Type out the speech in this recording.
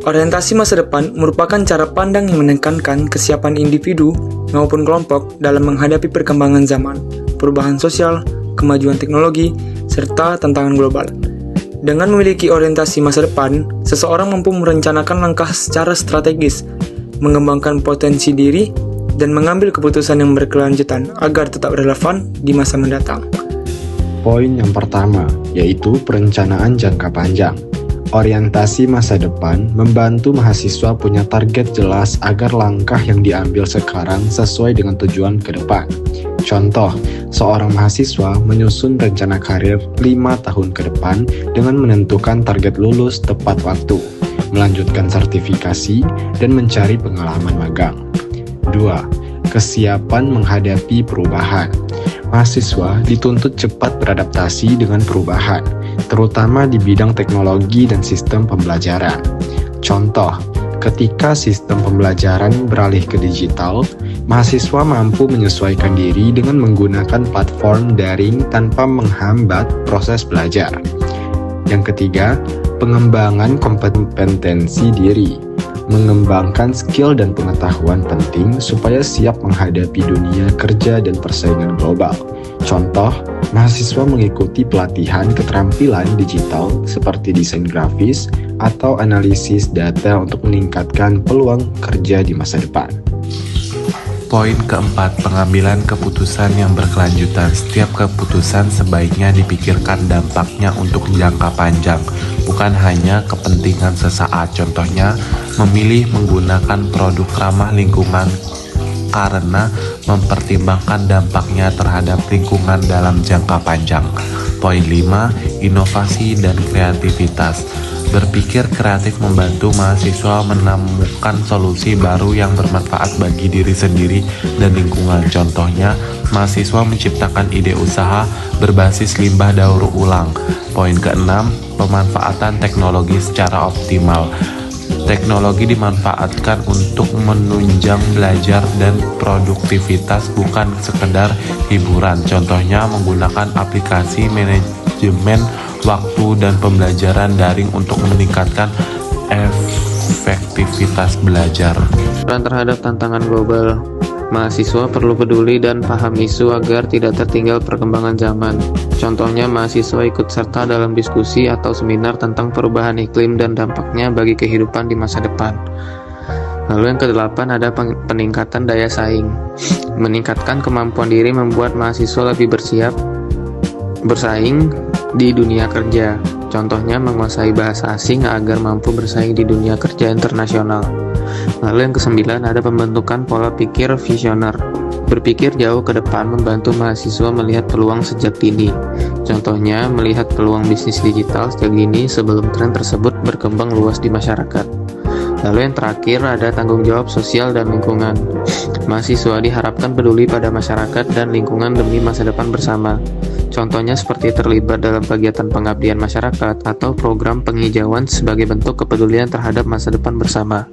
Orientasi masa depan merupakan cara pandang yang menekankan kesiapan individu maupun kelompok dalam menghadapi perkembangan zaman, perubahan sosial, kemajuan teknologi, serta tantangan global. Dengan memiliki orientasi masa depan, seseorang mampu merencanakan langkah secara strategis, mengembangkan potensi diri, dan mengambil keputusan yang berkelanjutan agar tetap relevan di masa mendatang. Poin yang pertama, yaitu perencanaan jangka panjang. Orientasi masa depan membantu mahasiswa punya target jelas agar langkah yang diambil sekarang sesuai dengan tujuan ke depan. Contoh, seorang mahasiswa menyusun rencana karir 5 tahun ke depan dengan menentukan target lulus tepat waktu, melanjutkan sertifikasi, dan mencari pengalaman magang. 2. Kesiapan menghadapi perubahan. Mahasiswa dituntut cepat beradaptasi dengan perubahan, terutama di bidang teknologi dan sistem pembelajaran. Contoh, ketika sistem pembelajaran beralih ke digital, mahasiswa mampu menyesuaikan diri dengan menggunakan platform daring tanpa menghambat proses belajar. Yang ketiga, pengembangan kompetensi diri. Mengembangkan skill dan pengetahuan penting supaya siap menghadapi dunia kerja dan persaingan global. Contoh, mahasiswa mengikuti pelatihan keterampilan digital seperti desain grafis atau analisis data untuk meningkatkan peluang kerja di masa depan. Poin keempat, pengambilan keputusan yang berkelanjutan. Setiap keputusan sebaiknya dipikirkan dampaknya untuk jangka panjang, bukan hanya kepentingan sesaat. Contohnya, memilih menggunakan produk ramah lingkungan karena mempertimbangkan dampaknya terhadap lingkungan dalam jangka panjang. Poin 5, inovasi dan kreativitas. Berpikir kreatif membantu mahasiswa menemukan solusi baru yang bermanfaat bagi diri sendiri dan lingkungan. Contohnya, mahasiswa menciptakan ide usaha berbasis limbah daur ulang. Poin ke-6, pemanfaatan teknologi secara optimal. Teknologi dimanfaatkan untuk menunjang belajar dan produktivitas, bukan sekedar hiburan. Contohnya, menggunakan aplikasi manajemen waktu dan pembelajaran daring untuk meningkatkan efektivitas belajar. Peran terhadap tantangan global. Mahasiswa perlu peduli dan paham isu agar tidak tertinggal perkembangan zaman. Contohnya, mahasiswa ikut serta dalam diskusi atau seminar tentang perubahan iklim dan dampaknya bagi kehidupan di masa depan. Lalu yang ke-8 ada peningkatan daya saing. Meningkatkan kemampuan diri membuat mahasiswa lebih bersaing di dunia kerja. Contohnya, menguasai bahasa asing agar mampu bersaing di dunia kerja internasional. Lalu yang ke-9 ada pembentukan pola pikir visioner. Berpikir jauh ke depan membantu mahasiswa melihat peluang sejak dini. Contohnya, melihat peluang bisnis digital sejak dini sebelum tren tersebut berkembang luas di masyarakat. Lalu yang terakhir ada tanggung jawab sosial dan lingkungan. Mahasiswa diharapkan peduli pada masyarakat dan lingkungan demi masa depan bersama. Contohnya seperti terlibat dalam kegiatan pengabdian masyarakat atau program penghijauan sebagai bentuk kepedulian terhadap masa depan bersama.